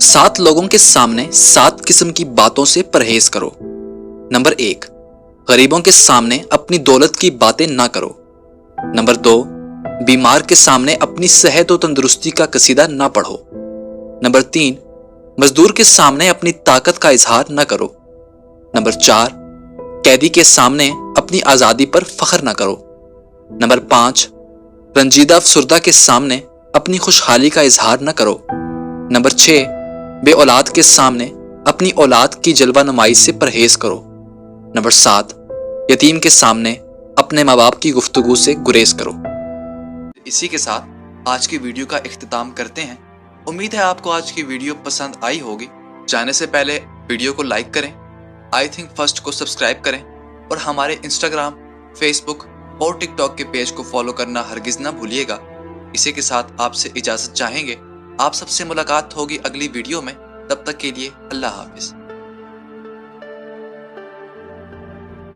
7 लोगों के सामने 7 किस्म की बातों से परहेज करो। नंबर 1, गरीबों के सामने अपनी दौलत की बातें ना करो। नंबर 2, बीमार के सामने अपनी सेहत और तंदुरुस्ती का कसीदा ना पढ़ो। नंबर 3, मजदूर के सामने अपनी ताकत का इजहार ना करो। नंबर 4, कैदी के सामने अपनी आज़ादी पर फख्र ना करो। नंबर 5, रंजीदा अफसुर्दा के सामने अपनी खुशहाली का इजहार ना करो। नंबर 6, बे औलाद के सामने अपनी औलाद की जलवा नुमाई से परहेज करो। नंबर 7, यतीम के सामने अपने माँ बाप की गुफ्तगू से गुरेज करो। इसी के साथ आज की वीडियो का इख्तिताम करते हैं। उम्मीद है आपको आज की वीडियो पसंद आई होगी। जाने से पहले वीडियो को लाइक करें, आई थिंक फर्स्ट को सब्सक्राइब करें और हमारे इंस्टाग्राम, फेसबुक और टिकटॉक के पेज को फॉलो करना हरगिज ना भूलिएगा। इसी के साथ आपसे इजाजत चाहेंगे। आप सबसे मुलाकात होगी अगली वीडियो में। तब तक के लिए अल्लाह हाफिज।